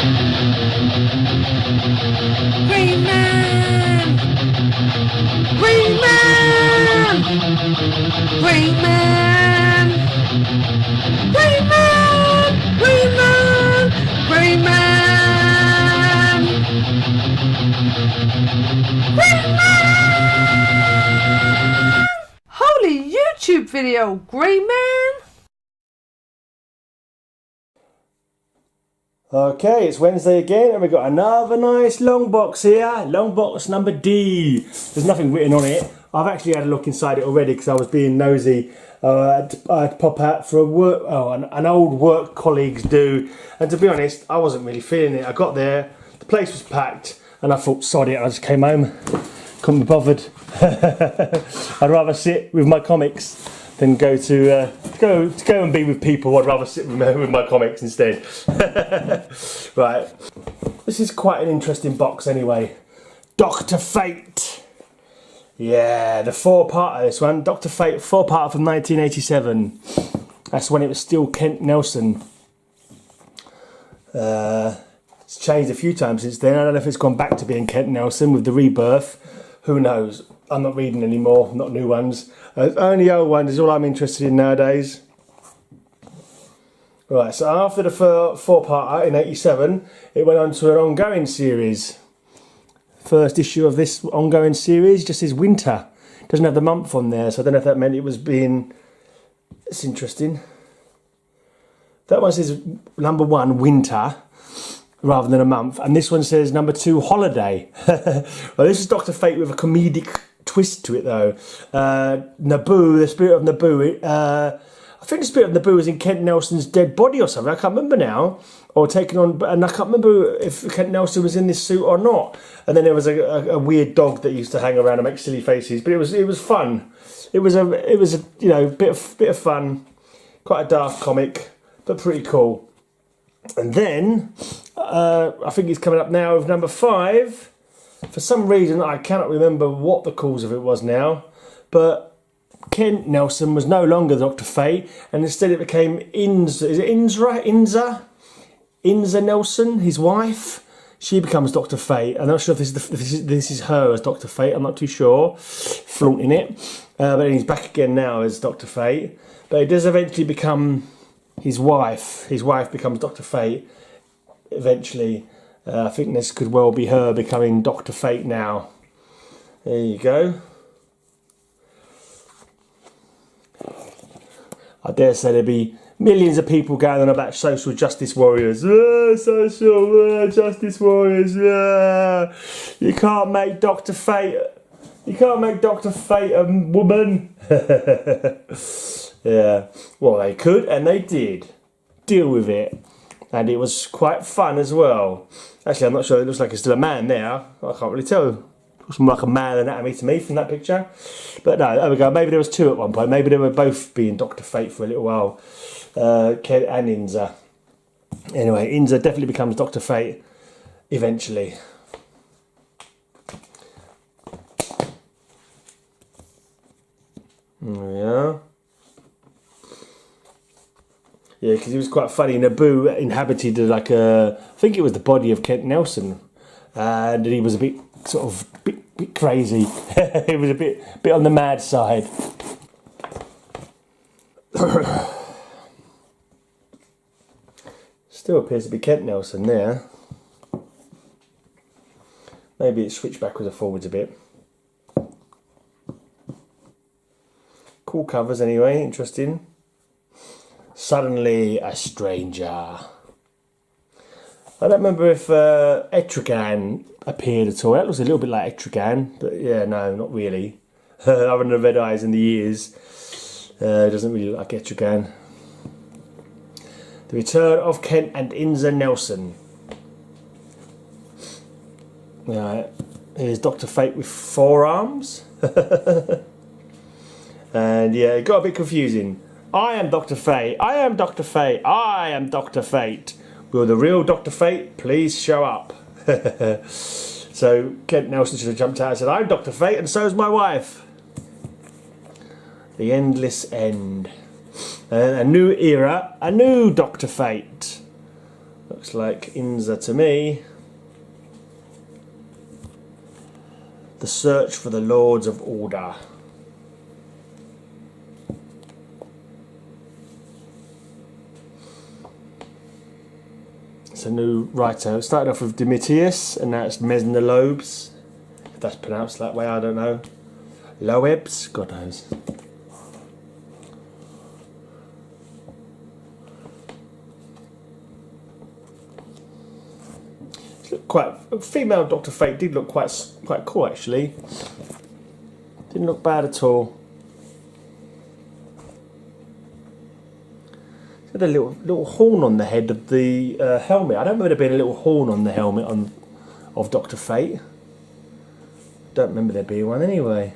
Green Man! Green Man! Green Man! Green Man! Green Man! Green Man! Green Man! Holy YouTube video, Green Man! Okay, it's Wednesday again and we've got another nice long box here. Long box number D. There's nothing written on it. I've actually had a look inside it already because I was being nosy. I had to pop out for a work, an old work colleague's do. And to be honest, I wasn't really feeling it. I got there, the place was packed and I thought, sod it, I just came home. Couldn't be bothered. I'd rather sit with my comics than go and be with people. I'd rather sit with my comics instead. Right, this is quite an interesting box anyway. Dr. Fate. Yeah, the 4-part of this one. Dr. Fate 4-part from 1987. That's when it was still Kent Nelson. It's changed a few times since then. I don't know if it's gone back to being Kent Nelson with the rebirth. Who knows? I'm not reading anymore, not new ones. Only old ones is all I'm interested in nowadays. Right, so after the 4-parter in 87, it went on to an ongoing series. First issue of this ongoing series just says winter. Doesn't have the month on there, so I don't know if that meant it was being... It's interesting. That one says number 1, winter, rather than a month. And this one says number 2, holiday. Well, this is Dr. Fate with a comedic twist to it though. Naboo, the spirit of Naboo. I think the spirit of Naboo was in Kent Nelson's dead body or something. I can't remember now. Or taken on, and I can't remember if Kent Nelson was in this suit or not. And then there was a weird dog that used to hang around and make silly faces. But it was fun. It was a you know bit of fun. Quite a daft comic, but pretty cool. And then I think he's coming up now with number 5. For some reason, I cannot remember what the cause of it was now, but Kent Nelson was no longer Dr. Fate, and instead it became Inza. Is it Inza Nelson, his wife? She becomes Dr. Fate. I'm not sure if this is her as Dr. Fate. I'm not too sure. Flaunting it, but he's back again now as Dr. Fate. But it does eventually become his wife. His wife becomes Dr. Fate eventually. I think this could well be her becoming Dr. Fate now. There you go. I dare say there'd be millions of people going on about social justice warriors. Social justice warriors. You can't make Dr. Fate. You can't make Dr. Fate a woman. Yeah. Well, they could, and they did. Deal with it. And it was quite fun as well. Actually, I'm not sure. It looks like it's still a man there. I can't really tell. It looks more like a male anatomy to me from that picture. But no, there we go. Maybe there was 2 at one point. Maybe they were both being Dr. Fate for a little while. Ken and Inza. Anyway, Inza definitely becomes Dr. Fate eventually. There we are. Yeah, because it was quite funny. Naboo inhabited like I think it was the body of Kent Nelson, and he was a bit bit crazy. He was a bit on the mad side. Still appears to be Kent Nelson there. Maybe it switched backwards or forwards a bit. Cool covers anyway. Interesting. Suddenly a stranger. I don't remember if Etrigan appeared at all. That looks a little bit like Etrigan, but yeah, no, not really. Other than the red eyes and the ears, it doesn't really look like Etrigan. The return of Kent and Inza Nelson. Right, here's Dr. Fate with 4 arms. And yeah, it got a bit confusing. I am Dr. Fate. I am Dr. Fate. I am Dr. Fate. Will the real Dr. Fate please show up? So Kent Nelson should have jumped out and said, I'm Dr. Fate and so is my wife. The endless end. A new era, a new Dr. Fate. Looks like Imza to me. The Search for the Lords of Order. It's a new writer. It started off with Demetrius and now it's Mesner-Loebs. If that's pronounced that way, I don't know. Loebs? God knows. Female Dr. Fate did look quite cool actually. Didn't look bad at all. It had a little horn on the head of the helmet. I don't remember there being a little horn on the helmet of Dr. Fate. Don't remember there being one anyway.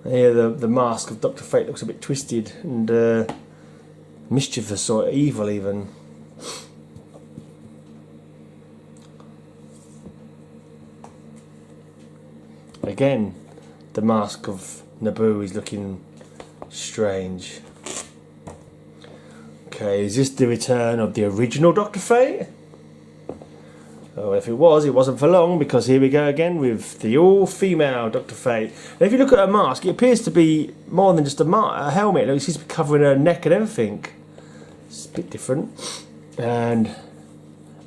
Here the mask of Dr. Fate looks a bit twisted and mischievous or evil even. Again, the mask of Naboo is looking strange. Okay, is this the return of the original Dr. Fate? Oh, if it wasn't for long, because here we go again with the all-female Dr. Fate. And if you look at her mask, it appears to be more than just a helmet. It seems to be covering her neck and everything. It's a bit different. And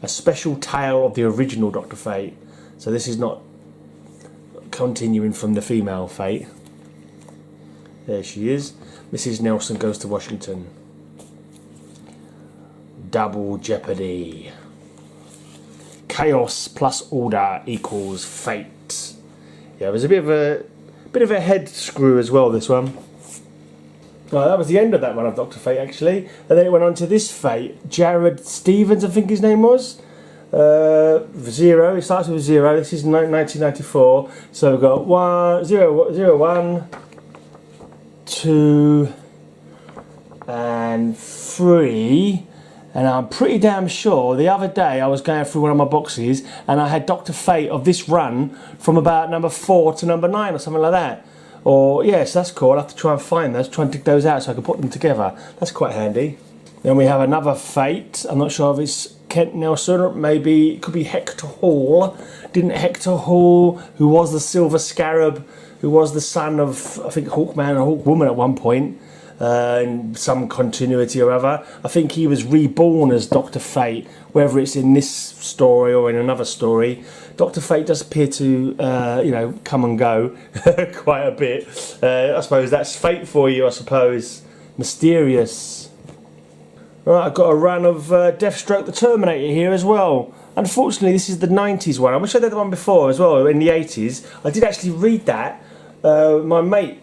a special tale of the original Dr. Fate. So this is not continuing from the female Fate. There she is. Mrs. Nelson Goes to Washington. Double Jeopardy. Chaos plus order equals fate. Yeah, there's a bit of a head screw as well, this one. Right, that was the end of that one of Dr. Fate actually. And then it went on to this Fate. Jared Stevens, I think his name was. Zero, it starts with 0. This is 1994. So we've got 1, 0, 0, 1, 2 and 3. And I'm pretty damn sure the other day I was going through one of my boxes and I had Dr. Fate of this run from about number 4 to number 9 or something like that. Or, yes, that's cool. I'll have to try and find those, try and dig those out so I can put them together. That's quite handy. Then we have another Fate. I'm not sure if it's Kent Nelson, or maybe it could be Hector Hall. Didn't Hector Hall, who was the Silver Scarab, who was the son of, I think, Hawkman or Hawkwoman at one point, in some continuity or other. I think he was reborn as Dr. Fate, whether it's in this story or in another story. Dr. Fate does appear to, come and go quite a bit. I suppose that's fate for you, I suppose. Mysterious. Right, I've got a run of Deathstroke the Terminator here as well. Unfortunately, this is the 90s one. I wish I did the one before as well, in the 80s. I did actually read that. My mate,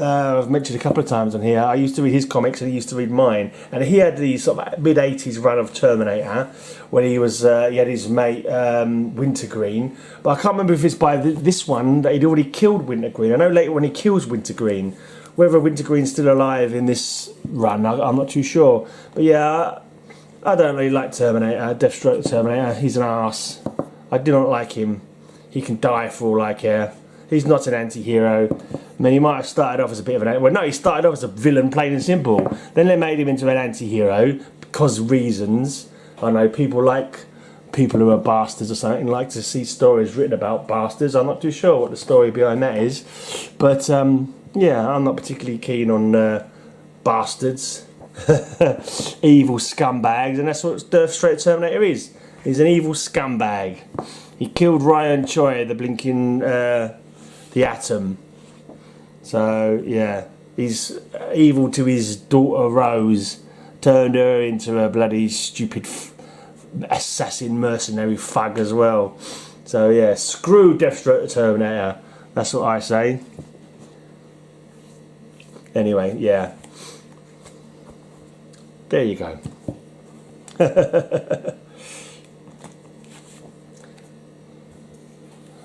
I've mentioned a couple of times on here, I used to read his comics and he used to read mine. And he had the sort of mid-80s run of Terminator, when he was he had his mate Wintergreen. But I can't remember if it's by this one that he'd already killed Wintergreen. I know later when he kills Wintergreen. Whether Wintergreen's still alive in this run, I'm not too sure. But yeah, I don't really like Terminator, Deathstroke the Terminator. He's an arse. I do not like him. He can die for all I care. He's not an anti-hero. I mean, he might have started off as a bit of an... Well, no, he started off as a villain, plain and simple. Then they made him into an anti-hero because of reasons. I know people like people who are bastards or something, like to see stories written about bastards. I'm not too sure what the story behind that is. But... yeah, I'm not particularly keen on bastards, evil scumbags, and that's what Deathstroke Terminator is. He's an evil scumbag. He killed Ryan Choi, the blinking, the Atom. So yeah, he's evil to his daughter Rose, turned her into a bloody stupid assassin mercenary thug as well. So yeah, screw Deathstroke Terminator. That's what I say. Anyway, yeah. There you go.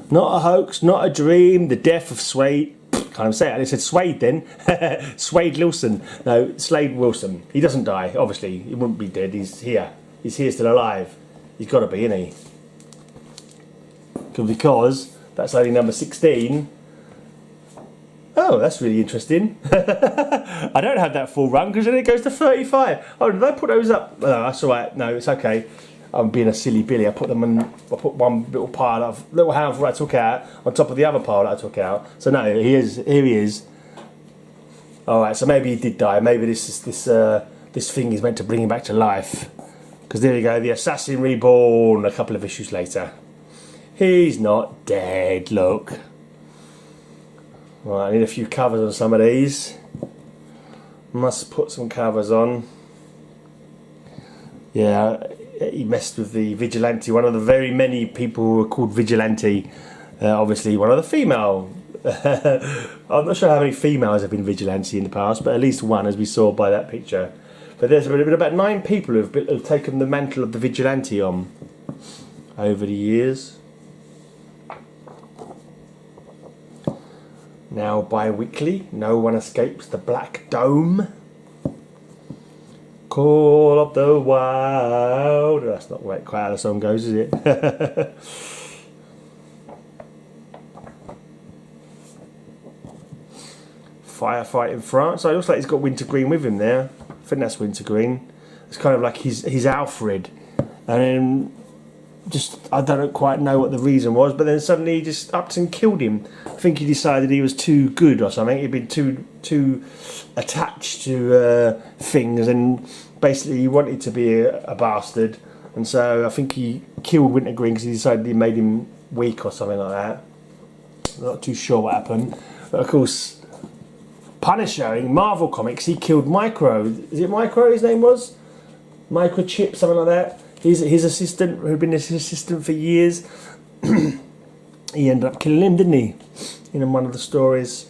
Not a hoax, not a dream, the death of Swade. Can't even say it, I said Swade then. Swade Wilson. No, Slade Wilson. He doesn't die, obviously. He wouldn't be dead, he's here. He's here still alive. He's got to be, isn't he? Because that's only number 16. Oh, that's really interesting. I don't have that full run because then it goes to 35. Oh, did I put those up? No, that's all right. No, it's okay. I'm being a silly Billy. I put one little pile little handful I took out on top of the other pile that I took out. So no, here he is. All right, so maybe he did die. Maybe this thing is meant to bring him back to life. Because there you go, the Assassin Reborn. A couple of issues later, he's not dead. Look. Right, I need a few covers on some of these. Must put some covers on. Yeah, he messed with the Vigilante. One of the very many people who are called Vigilante. Obviously, one of the female. I'm not sure how many females have been Vigilante in the past, but at least one, as we saw by that picture. But there's been about 9 people who've taken the mantle of the Vigilante on over the years. Now bi-weekly, no one escapes the Black Dome. Call of the Wild. That's not quite how the song goes, is it? Firefight in France. Oh, it looks like he's got Wintergreen with him there. I think that's Wintergreen. It's kind of like he's Alfred. And then I don't quite know what the reason was, but then suddenly he just upped and killed him. I think he decided he was too good or something. He'd been too attached to things, and basically he wanted to be a bastard. And so I think he killed Wintergreen because he decided he made him weak or something like that. I'm not too sure what happened. But of course, Punisher in Marvel Comics, he killed Micro. Is it Micro his name was? Microchip, something like that. His assistant, who'd been his assistant for years, he ended up killing him, didn't he? In one of the stories.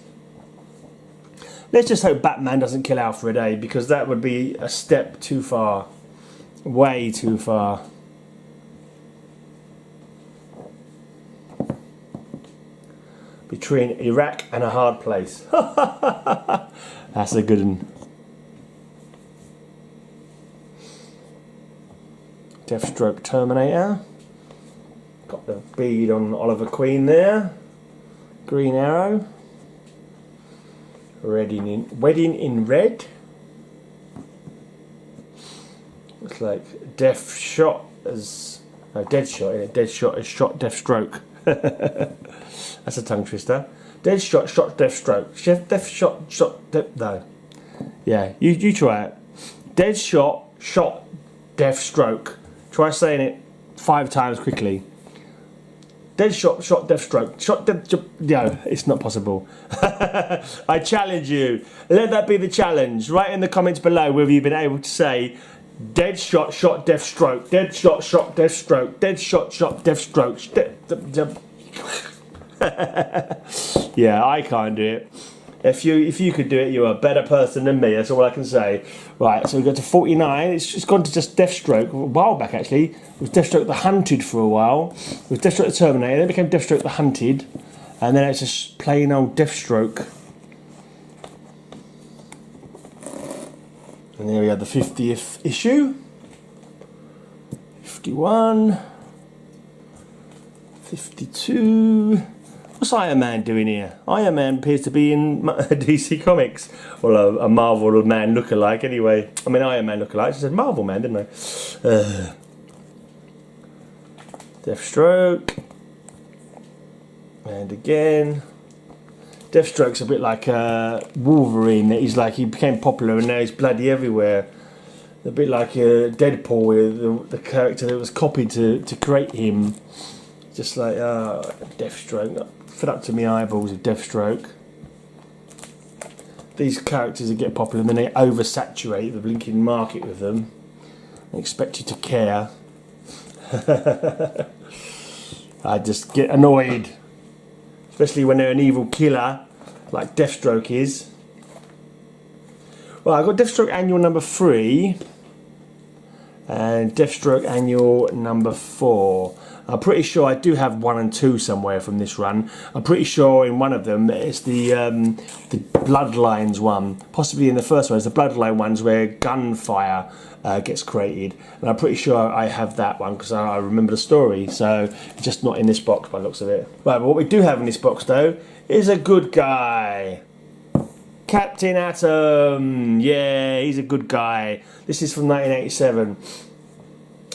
Let's just hope Batman doesn't kill Alfred, because that would be a step too far. Way too far. Between Iraq and a hard place. That's a good one. Deathstroke Terminator. Got the bead on Oliver Queen there. Green Arrow. Wedding in Red. Looks like Deathshot as... No, Deadshot, isn't it? Deadshot is shot Deathstroke. That's a tongue twister. Deadshot shot Deathstroke. Deathshot shot... No. Yeah, you try it. Deadshot shot Deathstroke. Try saying it 5 times quickly. Deadshot shot Deathstroke. No, it's not possible. I challenge you. Let that be the challenge. Write in the comments below whether you've been able to say Deadshot shot Deathstroke. Deadshot shot Deathstroke. Deadshot shot Deathstroke. Yeah, I can't do it. If you could do it, you're a better person than me. That's all I can say. Right, so we got to 49. It's gone to just Deathstroke. A while back, actually. It was Deathstroke the Hunted for a while. It was Deathstroke the Terminator. Then it became Deathstroke the Hunted. And then it's just plain old Deathstroke. And there we have the 50th issue. 51. 52. What's Iron Man doing here? Iron Man appears to be in DC Comics. Well, a Marvel man lookalike anyway. I mean Iron Man lookalike. I said Marvel man, didn't I? Deathstroke. And again. Deathstroke's a bit like Wolverine. He became popular and now he's bloody everywhere. A bit like Deadpool, the character that was copied to create him. Just like Deathstroke. Fed up to me eyeballs of Deathstroke. These characters that get popular and then they oversaturate the blinking market with them. They expect you to care. I just get annoyed. Especially when they're an evil killer, like Deathstroke is. Well, I've got Deathstroke Annual number 3. And Deathstroke Annual number 4. I'm pretty sure I do have 1 and 2 somewhere from this run. I'm pretty sure in one of them it's the Bloodlines one. Possibly in the first one, it's the Bloodline ones where gunfire gets created. And I'm pretty sure I have that one because I remember the story. So it's just not in this box by the looks of it. Right, but what we do have in this box though is a good guy. Captain Atom. Yeah, he's a good guy. This is from 1987.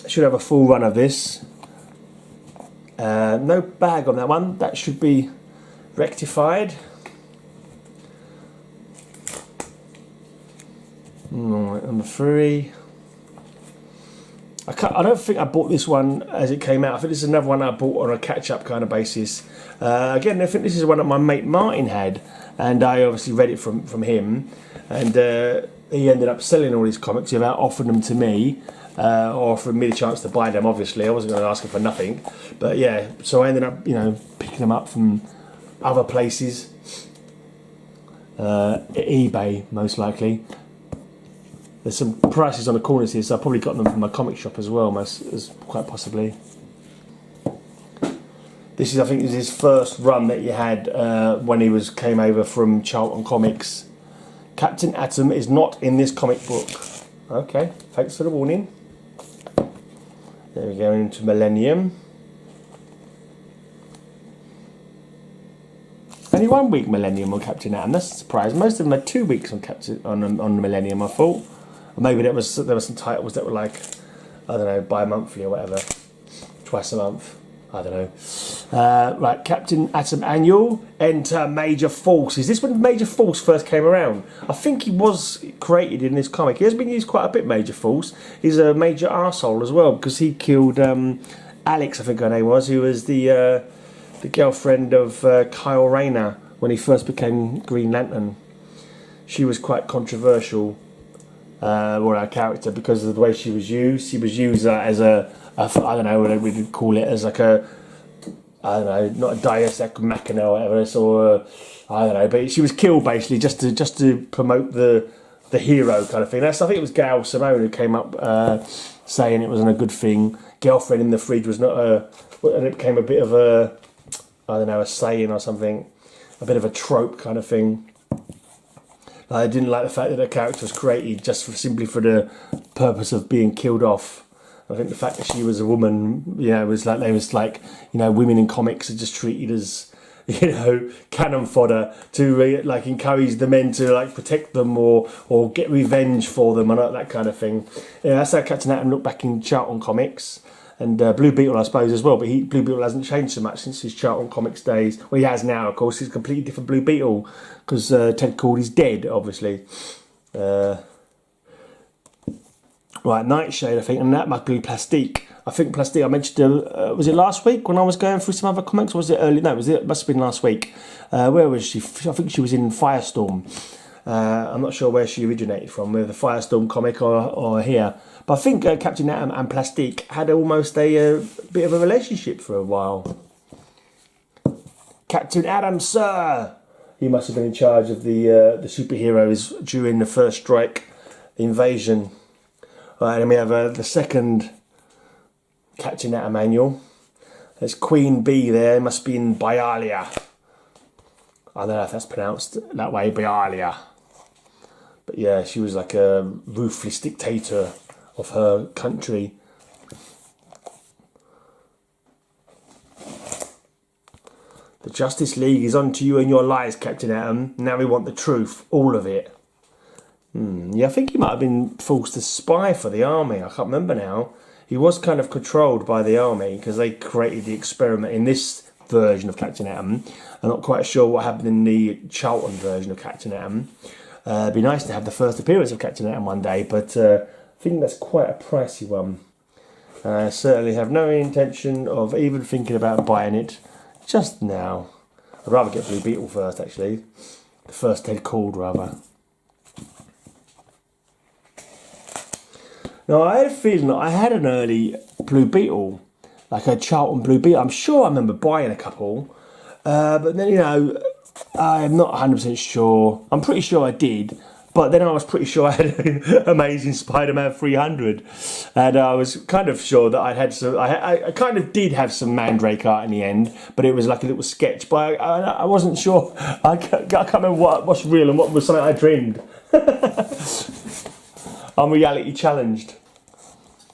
Should have a full run of this. No bag on that one. That should be rectified. Number 3. I don't think I bought this one as it came out. I think this is another one I bought on a catch-up kind of basis. Again, I think this is one that my mate Martin had, and I obviously read it from him. And he ended up selling all these comics without offering them to me, or offering me the chance to buy them. Obviously, I wasn't going to ask him for nothing. But yeah, so I ended up, picking them up from other places, eBay most likely. There's some prices on the corners here, so I probably got them from my comic shop as well, quite possibly. This is, I think, his first run that he had when he came over from Charlton Comics. Captain Atom is not in this comic book. Okay, thanks for the warning. There we go, into Millennium. Only 1 week Millennium on Captain Atom. That's a surprise. Most of them had 2 weeks on Millennium, I thought. Or maybe there were some titles that were like, I don't know, bi-monthly or whatever. Twice a month. I don't know. Right, Captain Atom Annual. Enter Major Force. Is this when Major Force first came around? I think he was created in this comic. He has been used quite a bit, Major Force. He's a major arsehole as well, because he killed Alex, I think her name was, who was the girlfriend of Kyle Rayner when he first became Green Lantern. She was quite controversial, her character, because of the way she was used. She was used as I don't know what we'd call it, as like I don't know, not a Deus Ex Machina or whatever, or I don't know, but she was killed basically just to promote the hero kind of thing. I think it was Gail Simone who came up saying it wasn't a good thing. Girlfriend in the fridge was not and it became a bit of a, I don't know, a saying or something, a bit of a trope kind of thing. I didn't like the fact that the character was created just simply for the purpose of being killed off. I think the fact that she was a woman, was like, women in comics are just treated as, cannon fodder to encourage the men to protect them or get revenge for them and that kind of thing. Yeah, that's how Captain Atom looked back in Charlton Comics. And Blue Beetle, I suppose, as well. But Blue Beetle hasn't changed so much since his Charlton Comics days. Well, he has now, of course. He's a completely different Blue Beetle because Ted Cord is dead, obviously. Right, Nightshade, I think, and that must be Plastique. I think Plastique, I mentioned, was it last week when I was going through some other comics? Or was it early? No, it must have been last week. Where was she? I think she was in Firestorm. I'm not sure where she originated from, whether the Firestorm comic or here. But I think Captain Atom and Plastique had almost a bit of a relationship for a while. Captain Atom, sir! He must have been in charge of the superheroes during the First Strike invasion. Right, and we have the second Captain Atom annual. There's Queen Bee there, must be in Bialia. I don't know if that's pronounced that way, Bialia. But yeah, she was like a ruthless dictator of her country. The Justice League is onto you and your lies, Captain Atom. Now we want the truth, all of it. Yeah, I think he might have been forced to spy for the army. I can't remember now. He was kind of controlled by the army because they created the experiment in this version of Captain Atom. I'm not quite sure what happened in the Charlton version of Captain Atom. It'd be nice to have the first appearance of Captain Atom one day, but I think that's quite a pricey one. I certainly have no intention of even thinking about buying it just now. I'd rather get Blue Beetle first, actually. The first Ted Cord, rather. Now, I had a feeling that I had an early Blue Beetle, like a Charlton Blue Beetle. I'm sure I remember buying a couple, but then, I'm not 100% sure. I'm pretty sure I did, but then I was pretty sure I had Amazing Spider-Man 300, and I was kind of sure that I had some. I kind of did have some Mandrake art in the end, but it was like a little sketch. But I wasn't sure. I can't remember what's real and what was something I dreamed. I'm reality challenged.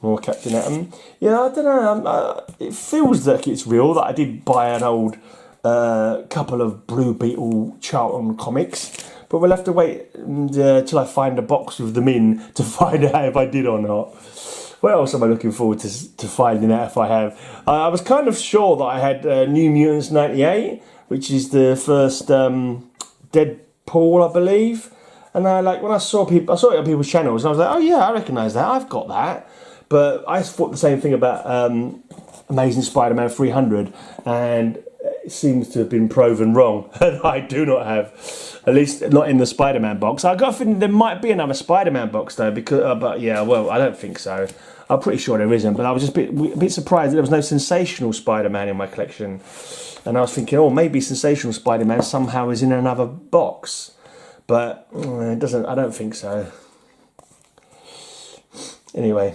More Captain Atom. Yeah, I don't know. It feels like it's real that I did buy an old couple of Blue Beetle Charlton comics, But we'll have to wait till I find a box with them in to find out if I did or not. What else am I looking forward to finding out if I have? I was kind of sure that I had New Mutants 98, which is the first Deadpool, I believe. And when I saw it on people's channels, and I was like, oh yeah, I recognise that, I've got that. But I thought the same thing about Amazing Spider-Man 300, and it seems to have been proven wrong. And I do not have, at least not in the Spider-Man box. I got a feeling there might be another Spider-Man box though, because but yeah, well, I don't think so. I'm pretty sure there isn't, but I was just a bit surprised that there was no Sensational Spider-Man in my collection. And I was thinking, oh, maybe Sensational Spider-Man somehow is in another box. But it doesn't, I don't think so. Anyway,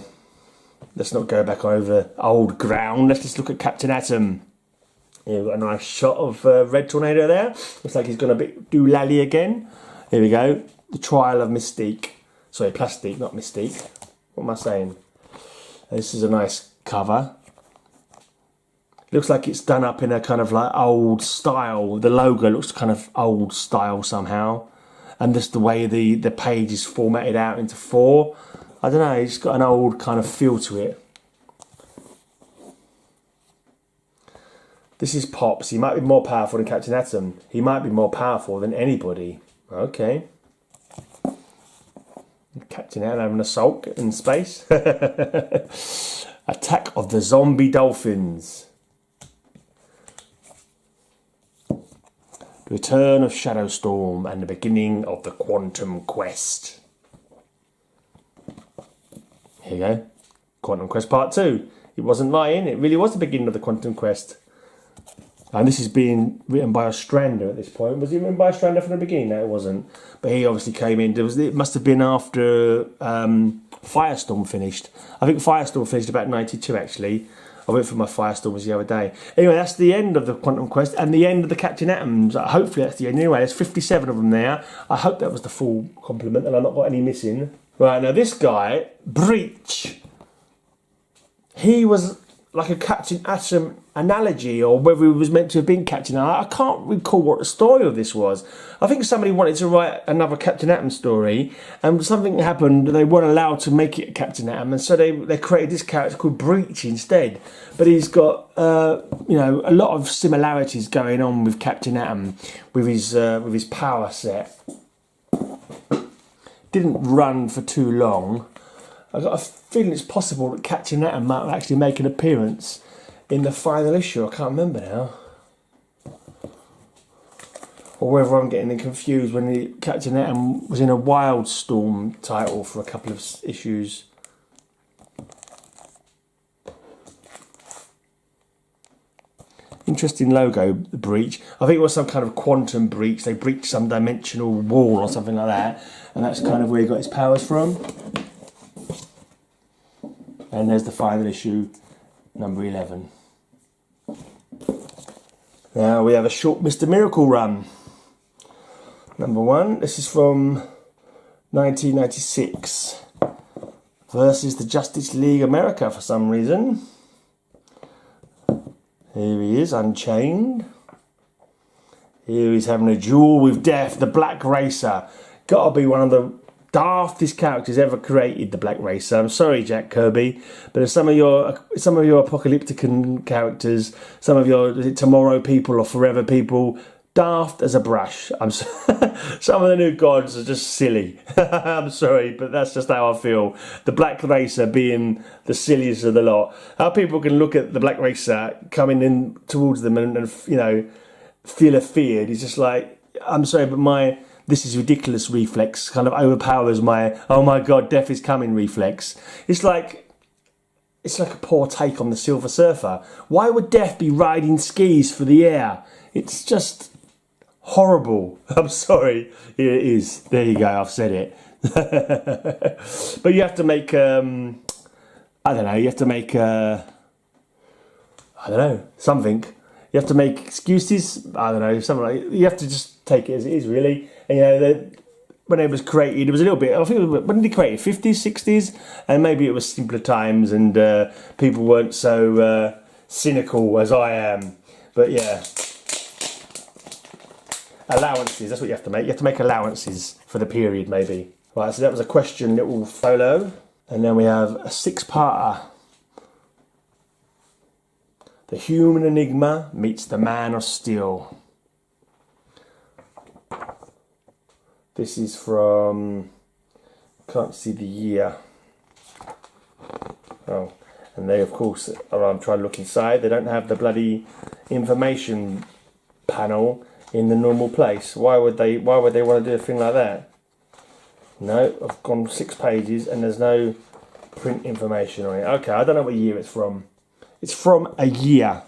let's not go back over old ground. Let's just look at Captain Atom. Here we've got a nice shot of Red Tornado there. Looks like he's going to do Lally again. Here we go. The Trial of Mystique. Sorry, Plastique, not Mystique. What am I saying? This is a nice cover. Looks like it's done up in a kind of like old style. The logo looks kind of old style somehow. And just the way the page is formatted out into 4. I don't know, it's got an old kind of feel to it. This is Pops. He might be more powerful than Captain Atom. He might be more powerful than anybody. Okay. Captain Atom having an assault in space. Attack of the Zombie Dolphins. The return of Shadowstorm and the beginning of the Quantum Quest. Here you go. Quantum Quest Part 2. It wasn't lying. It really was the beginning of the Quantum Quest. And this is being written by Ostrander at this point. Was it written by Ostrander from the beginning? No, it wasn't. But he obviously came in. It must have been after Firestorm finished. I think Firestorm finished about 92, actually. I went for my Firestorms the other day. Anyway, that's the end of the Quantum Quest and the end of the Captain Atoms. Hopefully that's the end. Anyway, there's 57 of them there. I hope that was the full complement and I've not got any missing. Right, now this guy, Breach, he was like a Captain Atom analogy, or whether he was meant to have been Captain Atom. I can't recall what the story of this was. I think somebody wanted to write another Captain Atom story, and something happened, they weren't allowed to make it Captain Atom, and so they created this character called Breach instead. But he's got a lot of similarities going on with Captain Atom, with his power set. Didn't run for too long. I got a feeling it's possible that Captain Atom might actually make an appearance in the final issue. I can't remember now. Or whether I'm getting confused when the Captain Atom was in a Wildstorm title for a couple of issues. Interesting logo, the Breach. I think it was some kind of quantum breach. They breached some dimensional wall or something like that. And that's kind of where he got his powers from. And there's the final issue, number 11. Now we have a short Mr. Miracle run. Number 1, this is from 1996. Versus the Justice League America for some reason. Here he is, unchained. Here he's having a duel with Death, the Black Racer. Gotta be one of the daftest characters ever created, the Black Racer. I'm sorry, Jack Kirby, but some of your apocalyptic characters, some of your Tomorrow people or Forever people, daft as a brush. Some of the new gods are just silly. I'm sorry, but that's just how I feel. The Black Racer being the silliest of the lot. How people can look at the Black Racer coming in towards them and feel afeared. It's just like, I'm sorry, but my this is ridiculous reflex kind of overpowers my oh my god, death is coming reflex. It's like a poor take on the Silver Surfer. Why would Death be riding skis for the air? It's just horrible. I'm sorry. Here it is. There you go. I've said it. But you have to make I don't know. You have to make something. You have to make excuses. I don't know, something like you have to just take it as it is, really. And, when it was created, it was a little bit. I think when did it create? 50s, 60s, and maybe it was simpler times, and people weren't so cynical as I am. But yeah, allowances. That's what you have to make. You have to make allowances for the period, maybe. Right, so that was a question little folio. And then we have a 6-parter. The human enigma meets the man of steel. This is from, can't see the year. Oh, and they of course, I'm trying to look inside, they don't have the bloody information panel in the normal place. Why would they want to do a thing like that? No, I've gone 6 pages and there's no print information on it. Okay, I don't know what year it's from. It's from a year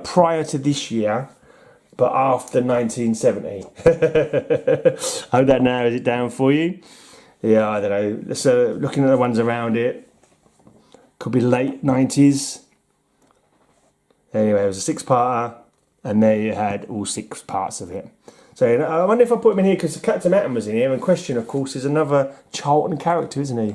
prior to this year, but after 1970. I hope that narrows it down for you. Yeah, I don't know. So looking at the ones around it, could be late 90s. Anyway, it was a 6-parter, and there you had all 6 parts of it. So I wonder if I put him in here because Captain Atom was in here, and Question, of course, is another Charlton character, isn't he?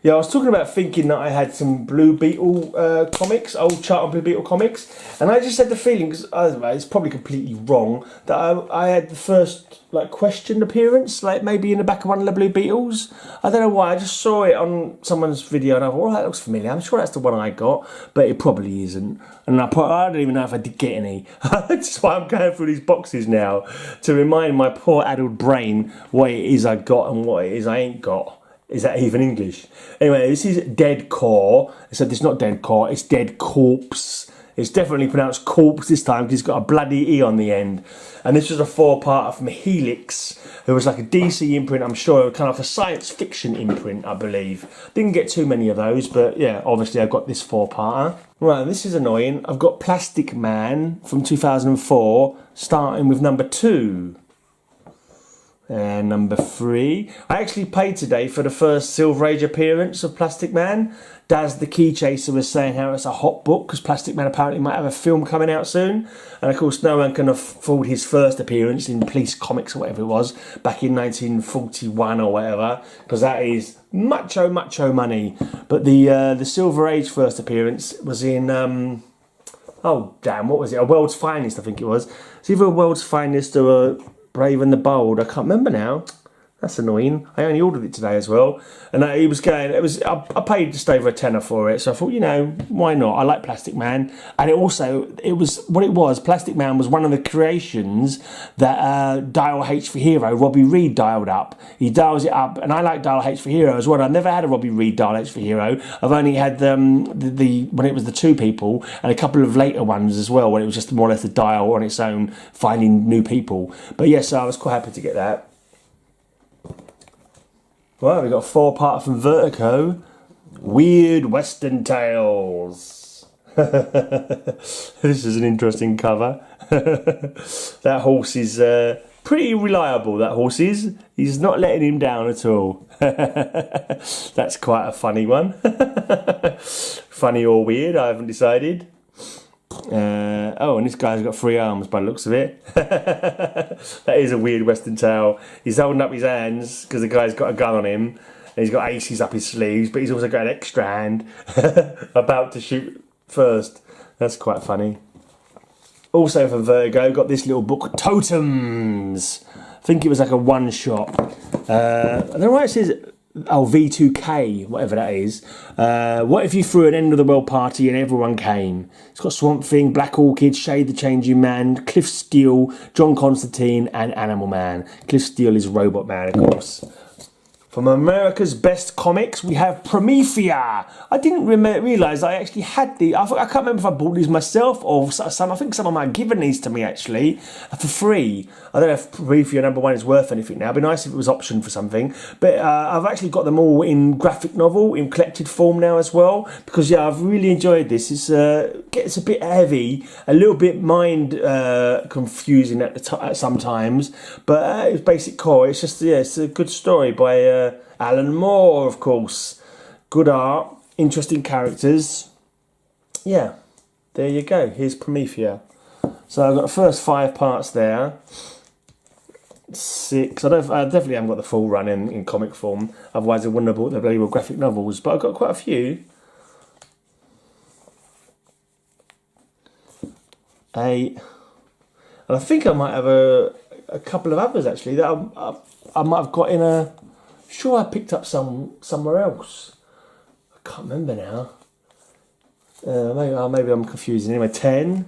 Yeah, I was talking about thinking that I had some Blue Beetle comics, old Charlton Blue Beetle comics, and I just had the feeling, because it's probably completely wrong, that I had the first Question appearance, maybe in the back of one of the Blue Beetles. I don't know why, I just saw it on someone's video and I thought, oh, that looks familiar, I'm sure that's the one I got, but it probably isn't. And I don't even know if I did get any. That's why I'm going through these boxes now, to remind my poor addled brain what it is I got and what it is I ain't got. Is that even English? Anyway, this is Dead Core. Except it's not Dead Core, it's Dead Corpse. It's definitely pronounced corpse this time because it's got a bloody E on the end. And this was a 4-parter from Helix. It was like a DC imprint, I'm sure, kind of a science fiction imprint, I believe. Didn't get too many of those, but yeah, obviously I got this 4-parter. Right, this is annoying. I've got Plastic Man from 2004, starting with number 2. And number 3. I actually paid today for the first Silver Age appearance of Plastic Man. Daz the Key Chaser was saying how it's a hot book because Plastic Man apparently might have a film coming out soon. And of course no one can afford his first appearance in Police Comics or whatever it was back in 1941 or whatever, because that is mucho money. But the Silver Age first appearance was in oh damn, what was it? A World's Finest, I think it was. It's either a World's Finest or a Brave and the Bold. I can't remember now. That's annoying. I only ordered it today as well. And he was going, I paid just over £10 for it. So I thought, why not? I like Plastic Man. And it was, Plastic Man was one of the creations that Dial H for Hero, Robbie Reed dialed up. He dials it up, and I like Dial H for Hero as well. I've never had a Robbie Reed Dial H for Hero. I've only had the when it was the 2 people, and a couple of later ones as well, when it was just more or less a dial on its own, finding new people. But yes, I was quite happy to get that. Well, we've got a 4-parter from Vertigo. Weird Western Tales. This is an interesting cover. That horse is pretty reliable, that horse is. He's not letting him down at all. That's quite a funny one. Funny or weird, I haven't decided. And this guy's got 3 arms by the looks of it. That is a weird Western tale. He's holding up his hands because the guy's got a gun on him, and he's got aces up his sleeves, but he's also got an extra hand about to shoot first. That's quite funny. Also from Vertigo, got this little book, Totems. I think it was like a one-shot. I don't know why it says V2K, whatever that is. What if you threw an end of the world party and everyone came? It's got Swamp Thing, Black Orchid, Shade the Changing Man, Cliff Steele, John Constantine, and Animal Man. Cliff Steele is Robot Man, of course. From America's Best Comics, we have Promethea. I didn't realise I actually had the... I can't remember if I bought these myself or some. I think someone might have given these to me, actually, for free. I don't know if Promethea #1 is worth anything now. It'd be nice if it was optioned for something. But I've actually got them all in graphic novel, in collected form now as well. Because, yeah, I've really enjoyed this. It gets a bit heavy, a little bit mind confusing at sometimes. But it's basic core. It's just, it's a good story by... Alan Moore, of course. Good art, interesting characters. Yeah, there you go. Here's Promethea. So I've got the first 5 parts there. 6. I definitely haven't got the full run in comic form. Otherwise, I wouldn't have bought the bloody graphic novels. But I've got quite a few. 8. And I think I might have a couple of others actually that I might have got in a. Sure, I picked up somewhere else. I can't remember now. Maybe I'm confusing. Anyway, 10.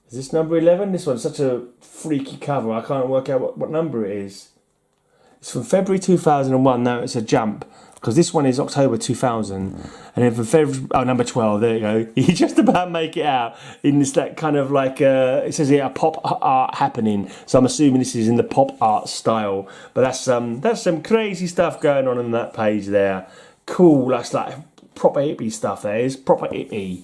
Is this number 11? This one's such a freaky cover. I can't work out what number it is. It's from February 2001. No, it's a jump. Because this one is October 2000. And then from February... Oh, number 12. There you go. You just about make it out. In this, that kind of like... it says here, a pop art happening. So I'm assuming this is in the pop art style. But that's some crazy stuff going on in that page there. Cool. That's like proper hippie stuff, that is. Proper hippie.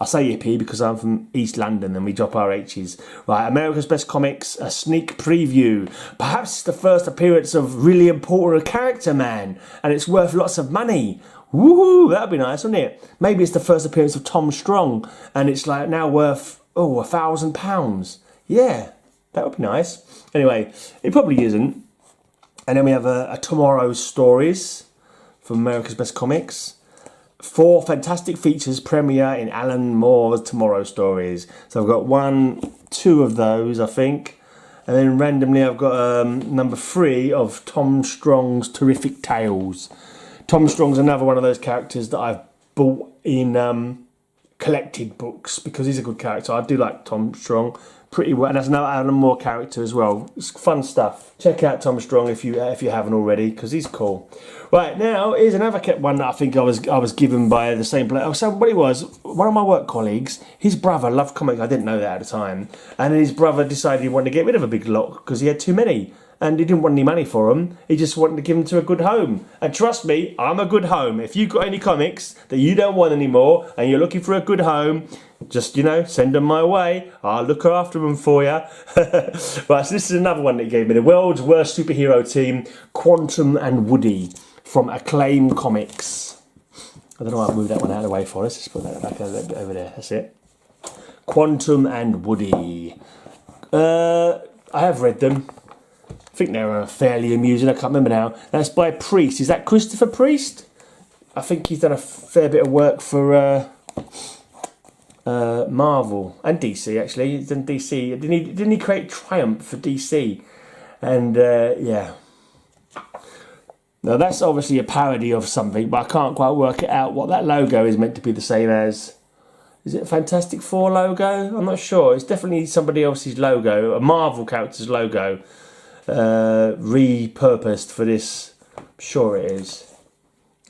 I say hippie because I'm from East London and we drop our H's. Right, America's Best Comics, a sneak preview. Perhaps it's the first appearance of really important character, man, and it's worth lots of money. Woohoo, that'd be nice, wouldn't it? Maybe it's the first appearance of Tom Strong and it's like now worth, £1,000. Yeah, that would be nice. Anyway, it probably isn't. And then we have a Tomorrow's Stories from America's Best Comics. 4 fantastic features premiere in Alan Moore's Tomorrow Stories. So I've got 2 of those, I think. And then randomly I've got number 3 of Tom Strong's Terrific Tales. Tom Strong's another one of those characters that I've bought in collected books because he's a good character. I do like Tom Strong pretty well. And that's another Alan Moore character as well. It's fun stuff. Check out Tom Strong if you haven't already because he's cool. Right, now, here's another one that I think I was given by the same player. So what it was, one of my work colleagues, his brother loved comics. I didn't know that at the time. And then his brother decided he wanted to get rid of a big lot because he had too many. And he didn't want any money for them. He just wanted to give them to a good home. And trust me, I'm a good home. If you've got any comics that you don't want anymore and you're looking for a good home, just, send them my way. I'll look after them for you. Right, so this is another one that he gave me. The World's Worst Superhero Team, Quantum and Woody from Acclaim Comics. I don't know why I've moved that one out of the way for us. Let's put that back over there. That's it. Quantum and Woody. I have read them. I think they were fairly amusing. I can't remember now. That's by Priest. Is that Christopher Priest? I think he's done a fair bit of work for Marvel and DC. Actually, he's done DC. Didn't he create Triumph for DC? And yeah. Now that's obviously a parody of something, but I can't quite work it out what that logo is meant to be the same as. Is it a Fantastic Four logo? I'm not sure. It's definitely somebody else's logo, a Marvel character's logo, repurposed for this. I'm sure it is.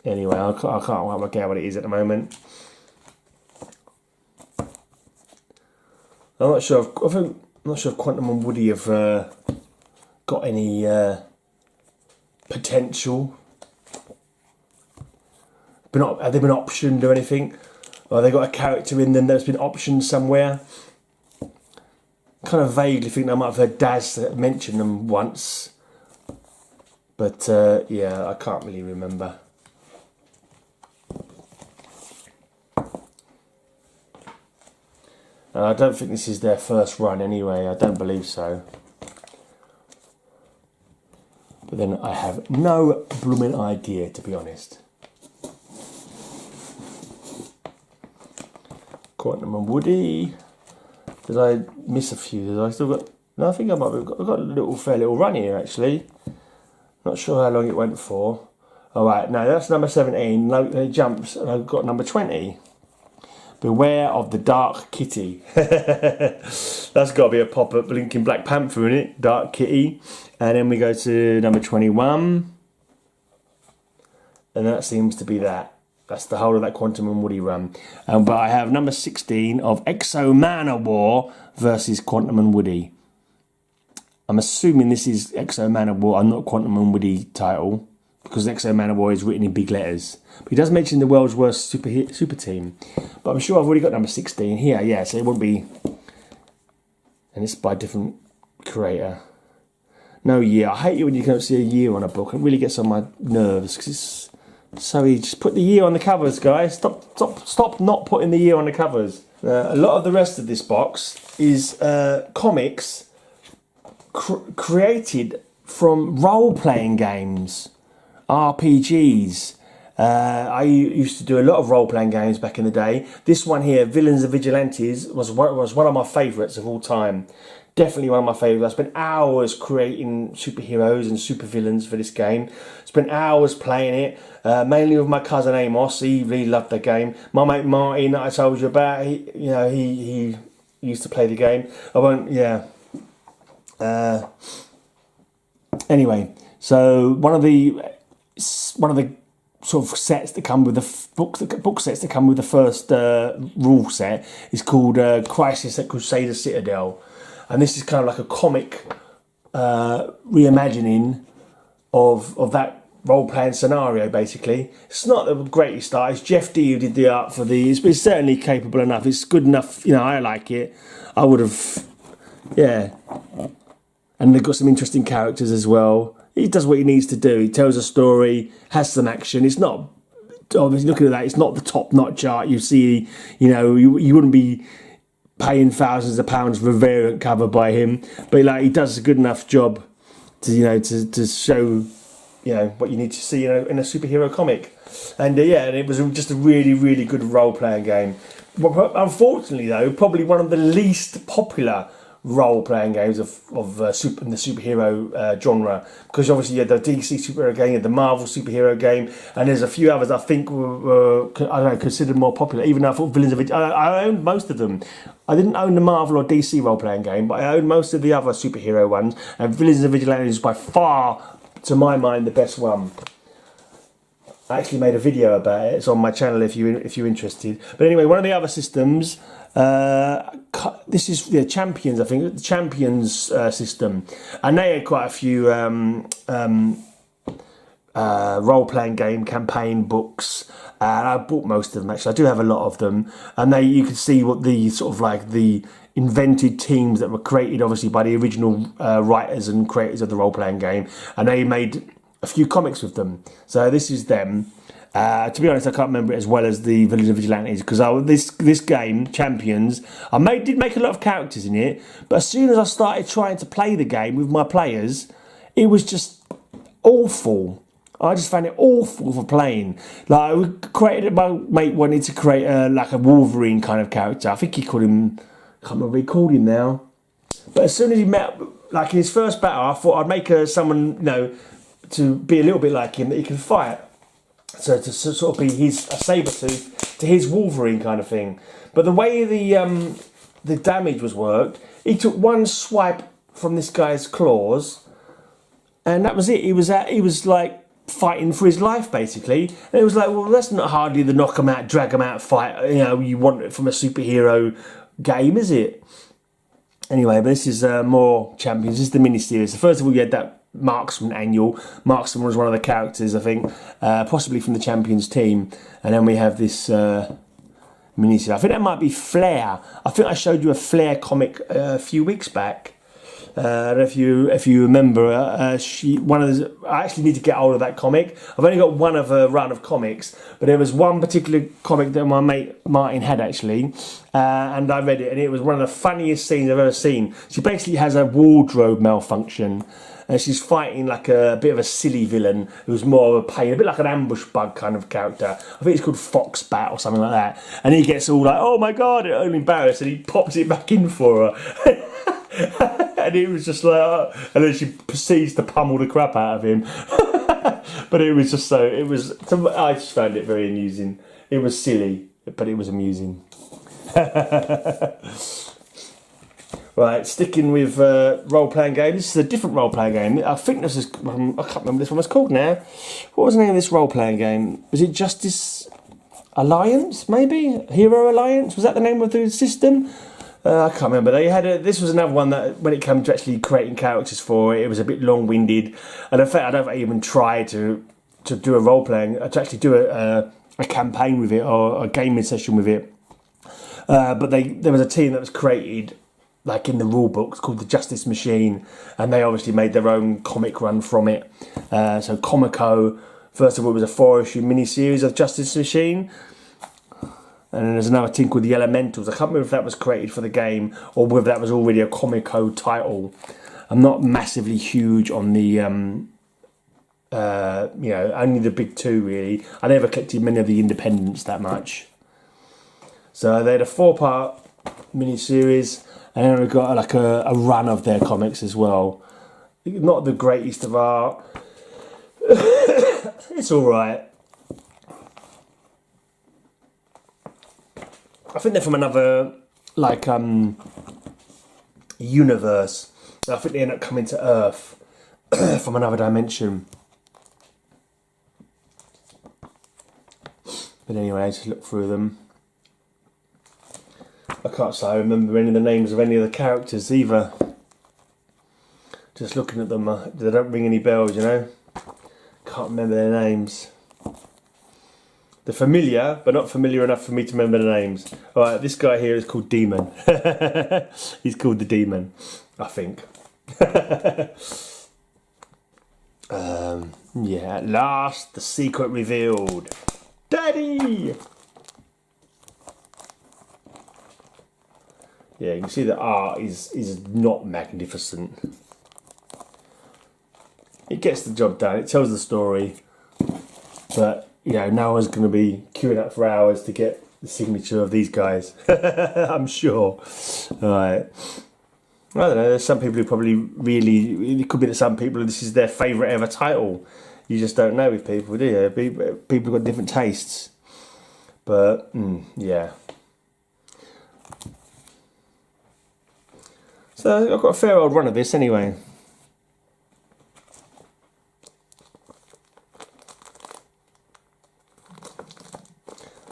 Anyway, I can't work out what it is at the moment. I'm not sure. I'm not sure if Quantum and Woody have got any potential. Have they been optioned or anything? Or have they got a character in them that's been optioned somewhere? Kind of vaguely think I might have heard Daz mention them once. But yeah, I can't really remember. I don't think this is their first run anyway. I don't believe so. But then I have no blooming idea, to be honest. Quantum and Woody. Did I miss a few? Did I still got? No, I think I might have got a fair little run here actually. Not sure how long it went for. All right, no, that's number 17. It jumps, and I've got number 20. Beware of the Dark Kitty. That's got to be a pop-up blinking Black Panther in it. Dark Kitty. And then we go to number 21. And that seems to be that. That's the whole of that Quantum and Woody run. But I have number 16 of Exo Manowar versus Quantum and Woody. I'm assuming this is Exo Manowar and not Quantum and Woody title. Because Exo Manowar is written in big letters. But he does mention the World's Worst super team. But I'm sure I've already got number 16 here. Yeah, so it won't be... And it's by a different creator. No year. I hate it when you can't see a year on a book. It really gets on my nerves. Because it's so easy. Just put the year on the covers, guys. Stop not putting the year on the covers. A lot of the rest of this box is comics created from role-playing games. RPGs, I used to do a lot of role-playing games back in the day. This one here, Villains and Vigilantes, was one of my favourites of all time. Definitely one of my favourites. I spent hours creating superheroes and supervillains for this game. Spent hours playing it, mainly with my cousin Amos. He really loved the game. My mate Martin, that I told you about, he used to play the game. Anyway, so one of the sort of sets that come with the book sets that come with the first rule set is called Crisis at Crusader Citadel, and this is kind of like a comic reimagining of that role-playing scenario. Basically, it's not the greatest art. It's Jeff D who did the art for these, but it's certainly capable enough. It's good enough. I like it. I would have, and they've got some interesting characters as well. He does what he needs to do. He tells a story, has some action. It's not, obviously looking at that, it's not the top-notch art you see. You wouldn't be paying thousands of pounds for a variant cover by him, but he does a good enough job to show what you need to see in a superhero comic. And and it was just a really, really good role-playing game. Unfortunately, though, probably one of the least popular role-playing games of in the superhero genre, because obviously you had the DC superhero game, you had the Marvel superhero game, and there's a few others I think were considered more popular. Even though I thought Villains of Vigilantes, I owned most of them. I didn't own the Marvel or DC role-playing game, but I owned most of the other superhero ones, and Villains of Vigilantes is by far, to my mind, the best one. I actually made a video about it. It's on my channel if you're interested. But anyway, one of the other systems, this is the Champions, I think, the Champions system, and they had quite a few role-playing game campaign books. And I bought most of them actually. I do have a lot of them, and you could see what the sort of like the invented teams that were created, obviously by the original writers and creators of the role-playing game, and they made a few comics with them. So this is them. To be honest, I can't remember it as well as the Villains and Vigilantes, because this game, Champions, did make a lot of characters in it, but as soon as I started trying to play the game with my players, it was just awful. I just found it awful for playing. My mate wanted to create a Wolverine kind of character. I think he called him, I can't remember what he called him now. But as soon as he met, in his first battle, I thought I'd make someone, to be a little bit like him, that he can fight. So to sort of be a Sabretooth to his Wolverine kind of thing. But the way the damage was worked, he took one swipe from this guy's claws, and that was it. He was like fighting for his life basically. And it was like, well, that's not hardly the knock him out, drag him out fight you want it from a superhero game, is it? Anyway, but this is more Champions. This is the mini-series. So first of all, you had that Marksman annual. Marksman was one of the characters, I think, possibly from the Champions team. And then we have this mini-series. I think that might be Flair. I think I showed you a Flair comic a few weeks back. I don't know if you remember. I actually need to get hold of that comic. I've only got one of a run of comics, but there was one particular comic that my mate Martin had actually, and I read it, and it was one of the funniest scenes I've ever seen. She basically has a wardrobe malfunction, and she's fighting like a bit of a silly villain who's more of a pain, a bit like an ambush bug kind of character. I think it's called Foxbat or something like that. And he gets all like, "Oh my god," I'm embarrassed, and he pops it back in for her. And it was just like, and then she proceeds to pummel the crap out of him. But it was just I just found it very amusing. It was silly, but it was amusing. Right, sticking with role-playing games. This is a different role-playing game. I think this is, I can't remember what this one was called now. What was the name of this role-playing game? Was it Justice Alliance, maybe? Hero Alliance? Was that the name of the system? I can't remember. This was another one that, when it came to actually creating characters for it, it was a bit long-winded. And in fact, I don't even try to do a role-playing, to actually do a campaign with it or a gaming session with it. But there was a team that was created, like in the rule books, called the Justice Machine, and they obviously made their own comic run from it. So Comico, first of all, was a 4-issue mini-series of Justice Machine. And then there's another team called the Elementals. I can't remember if that was created for the game or whether that was already a Comico title. I'm not massively huge on the You know, only the big two really. I never collected many of the independents that much. So they had a 4-part mini-series, and then we got like a run of their comics as well. Not the greatest of art. It's all right. I think they're from another like universe. I think they end up coming to Earth from another dimension. But anyway, just look through them. I can't say I remember any of the names of any of the characters either. Just looking at them, they don't ring any bells, you know. Can't remember their names. They're familiar, but not familiar enough for me to remember the names. Alright, this guy here is called Demon. He's called the Demon, I think. Yeah, at last, the secret revealed. Daddy! Yeah, you can see the art is not magnificent. It gets the job done, it tells the story, but you know, no one's going to be queuing up for hours to get the signature of these guys. I'm sure. Alright. I don't know, there's some people who probably really, it could be that some people, this is their favourite ever title. You just don't know with people, do you? People have got different tastes. But, yeah. So I've got a fair old run of this anyway.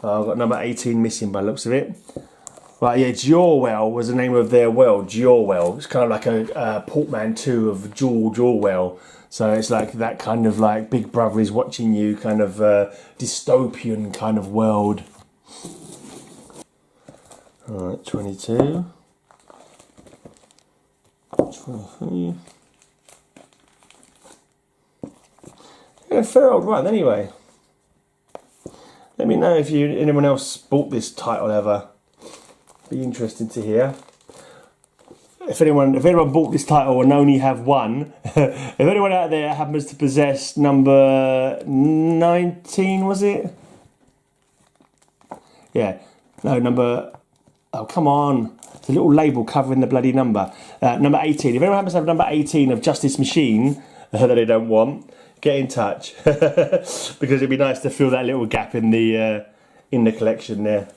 I've got number 18 missing by the looks of it. Right, yeah, Jorwell was the name of their well, Jorwell. It's kind of like a portmanteau of George Orwell. So it's like that kind of like Big Brother is watching you kind of dystopian kind of world. Alright, 22. 23. Yeah, a fair old run anyway. Let me know if anyone else bought this title ever. Be interested to hear. If anyone bought this title and only have one, if anyone out there happens to possess number 19, was it? Yeah, no, number. Oh, come on! It's a little label covering the bloody number. Number 18. If anyone happens to have number 18 of Justice Machine that they don't want, get in touch because it'd be nice to fill that little gap in the collection there.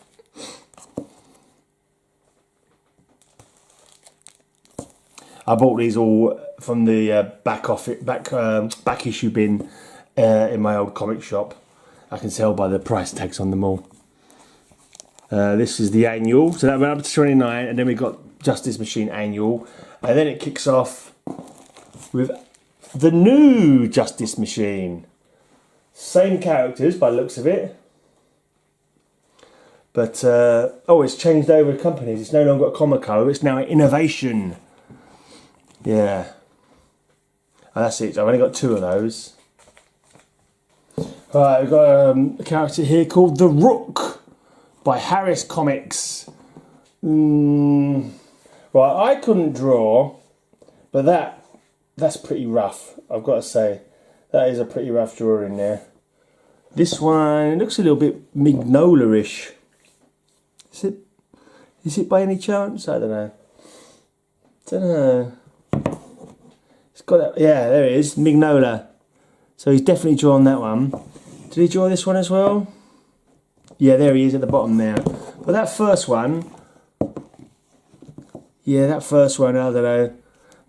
I bought these all from the back issue bin in my old comic shop. I can tell by the price tags on them all. This is the annual, so that went up to 29, and then we got Justice Machine annual, and then it kicks off with the new Justice Machine. Same characters by the looks of it. But, it's changed over companies. It's no longer a Comico, it's now an Innovation. Yeah. And that's it. I've only got 2 of those. Right, we've got a character here called The Rook by Harris Comics. Right, I couldn't draw, but that's pretty rough, I've got to say. That is a pretty rough drawing there. This one looks a little bit Mignola-ish. Is it by any chance? I don't know. It's got that, yeah, there it is, Mignola. So he's definitely drawn that one. Did he draw this one as well? Yeah, there he is at the bottom there. But that first one, I don't know.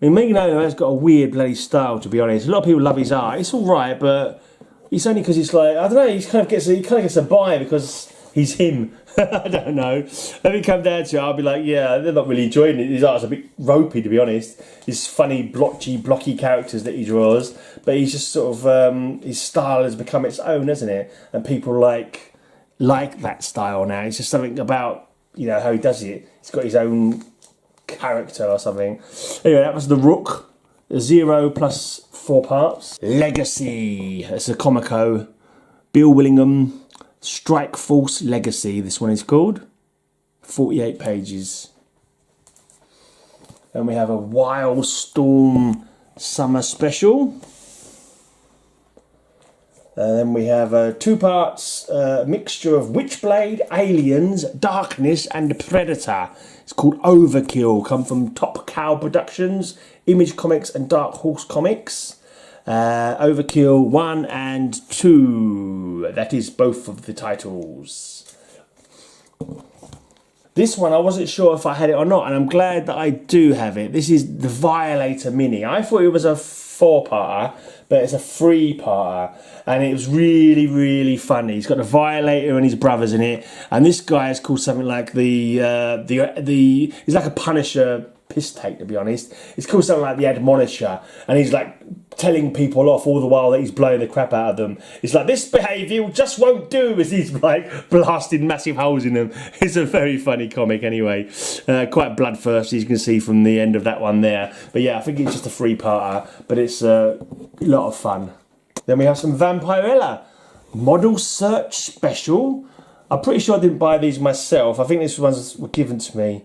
I mean, Mignola has got a weird bloody style, to be honest. A lot of people love his art. It's all right, but it's only because it's like, I don't know. He kind of gets a buy because he's him. I don't know. Let me come down to it. I'll be like, yeah, they're not really enjoying it. His art's a bit ropey, to be honest. His funny, blocky characters that he draws, but he's just sort of his style has become its own, hasn't it? And people like that style now. It's just something about how he does it. He's got his own character or something. Anyway, that was The Rook. 0 plus 4 parts. Legacy. It's a Comico. Bill Willingham. Strike Force Legacy, this one is called. 48 pages. And we have a Wildstorm Summer Special. Then we have 2 parts, mixture of Witchblade, Aliens, Darkness and Predator. It's called Overkill, come from Top Cow Productions, Image Comics and Dark Horse Comics. Overkill 1 and 2, that is both of the titles. This one I wasn't sure if I had it or not, and I'm glad that I do have it. This is the Violator Mini. I thought it was a 4-parter, but it's a 3-parter, and it was really, really funny. He's got the Violator and his brothers in it, and this guy is called something like he's like a Punisher piss take, to be honest. It's called something like the Admonisher, and he's like telling people off all the while that he's blowing the crap out of them. It's like, this behaviour just won't do, as he's like blasting massive holes in them. It's a very funny comic anyway. Quite bloodthirsty, as you can see from the end of that one there. But yeah, I think it's just a 3-parter, but it's a lot of fun. Then we have some Vampirella Model Search Special. I'm pretty sure I didn't buy these myself. I think these ones were given to me.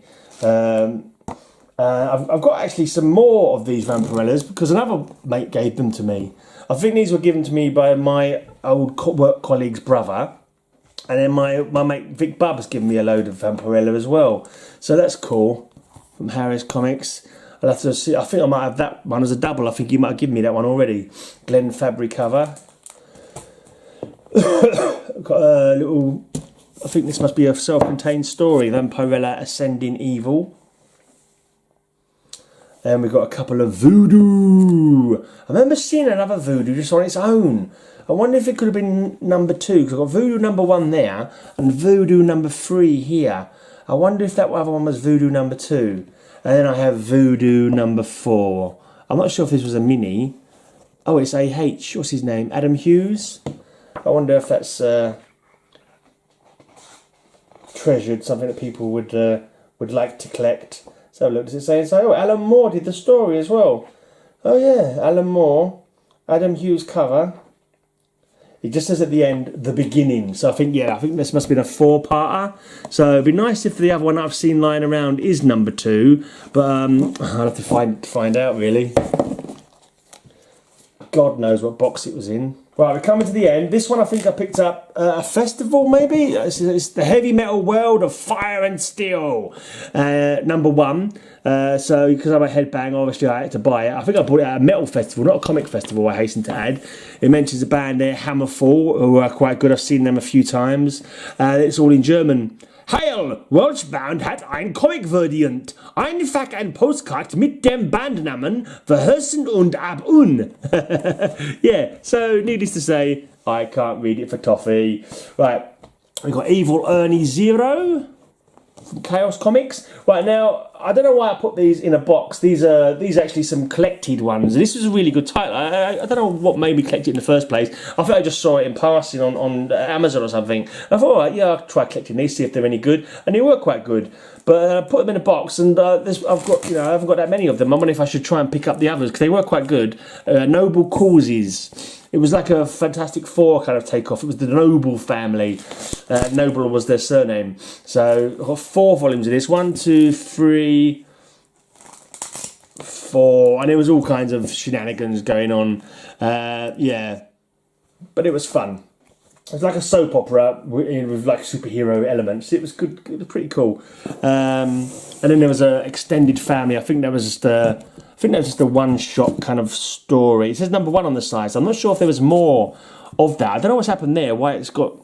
I've got actually some more of these Vampirellas because another mate gave them to me. I think these were given to me by my old work colleague's brother, and then my mate Vic Bubb has given me a load of Vampirella as well. So that's cool, from Harris Comics. I'll have to see. I think I might have that one as a double. I think you might have given me that one already. Glenn Fabry cover. Got a little, I think this must be a self-contained story, Vampirella Ascending Evil. And we've got a couple of Voodoo. I remember seeing another Voodoo just on its own. I wonder if it could have been number 2, because I've got Voodoo number 1 there and Voodoo number 3 here. I wonder if that other one was Voodoo number 2. And then I have Voodoo number 4. I'm not sure if this was a mini. Oh, it's AH. What's his name? Adam Hughes. I wonder if that's treasured, something that people would like to collect. So look, does it say? Oh, Alan Moore did the story as well. Oh yeah, Alan Moore, Adam Hughes cover. It just says at the end, the beginning. So I think this must have been a 4-parter. So it'd be nice if the other one I've seen lying around is number 2, but I'll have to find out really. God knows what box it was in. Right, we're coming to the end. This one I think I picked up a festival maybe. It's the Heavy Metal World of Fire and Steel, number 1. So because I'm a headbang, obviously I had to buy it. I think I bought it at a metal festival, not a comic festival, I hasten to add. It mentions a band there, Hammerfall, who are quite good. I've seen them a few times. It's all in German. Heil, Welschband hat ein Comic-Variant. Einfach ein Postcard mit dem Bandnamen Verhössen und Ab un. Yeah, so needless to say, I can't read it for toffee. Right, we've got Evil Ernie Zero from Chaos Comics. Right, now, I don't know why I put these in a box. These are actually some collected ones. This was a really good title. I don't know what made me collect it in the first place. I think I just saw it in passing on Amazon or something. I thought, all right, yeah, I'll try collecting these, see if they're any good. And they were quite good. But I put them in a box, and I haven't got that many of them. I wonder if I should try and pick up the others, because they were quite good. Noble Causes. It was like a Fantastic Four kind of takeoff. It was the Noble family. Noble was their surname. So I've got 4 volumes of this. 1, 2, 3, 4. And it was all kinds of shenanigans going on. Yeah. But it was fun. It was like a soap opera with like superhero elements. It was good. It was pretty cool. And then there was an extended family. I think that was just a one-shot kind of story. It says number 1 on the side. So I'm not sure if there was more of that. I don't know what's happened there. Why it's got,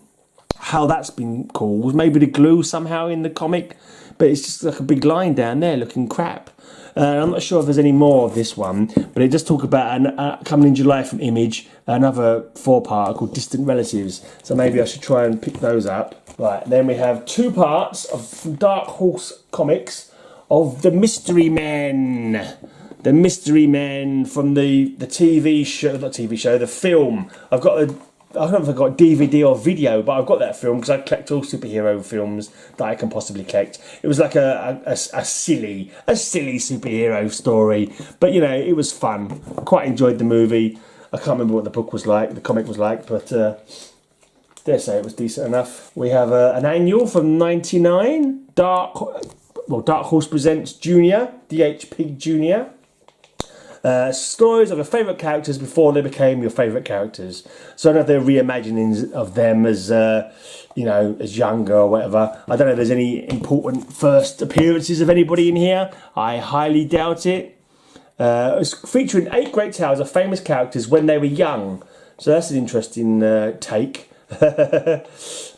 how that's been called. Maybe the glue somehow in the comic, but it's just like a big line down there looking crap. I'm not sure if there's any more of this one, but it does talk about coming in July from Image, another 4-part called Distant Relatives. So maybe I should try and pick those up. Right, then we have 2 parts of Dark Horse Comics of The Mystery Men. The Mystery Men from the TV show, not TV show, the film. I don't know if I've got DVD or video, but I've got that film because I collect all superhero films that I can possibly collect. It was like a silly superhero story, but you know, it was fun. Quite enjoyed the movie. I can't remember what the book was like, the comic was like, but dare say it was decent enough. We have an annual from '99, Dark Horse Presents Junior, DH Pig Junior. stories of your favourite characters before they became your favourite characters. So I don't know if they're reimaginings of them as, you know, as younger or whatever. I don't know if there's any important first appearances of anybody in here. I highly doubt it. It's featuring 8 great tales of famous characters when they were young. So that's an interesting take. Okay,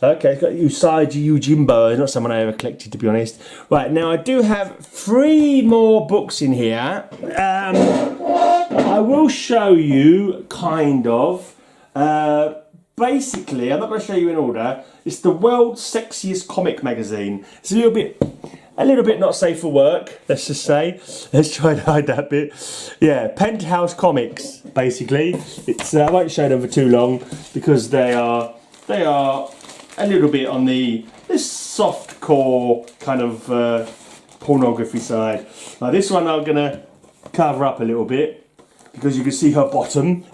it's got Usagi Yojimbo. It's not someone I ever collected, to be honest. Right, now I do have 3 more books in here. I will show you, kind of. Basically, I'm not going to show you in order. It's the world's sexiest comic magazine. It's a little bit not safe for work, let's just say. Let's try and hide that bit. Yeah, Penthouse Comics, basically. It's I won't show them for too long because they are a little bit on this soft core kind of pornography side. Now this one I'm gonna cover up a little bit because you can see her bottom.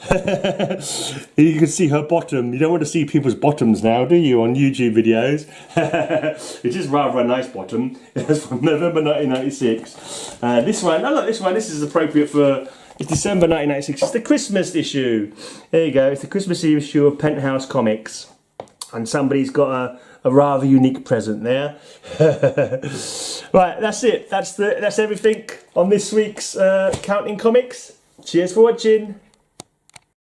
You can see her bottom. You don't want to see people's bottoms now, do you, on YouTube videos? It is rather a nice bottom. It's from November 1996. This one, oh look, this is appropriate for, it's December 1996. It's the Christmas issue. There you go, it's the Christmas issue of Penthouse Comics. And somebody's got a rather unique present there. Right, that's it. That's everything on this week's Counting Comics. Cheers for watching.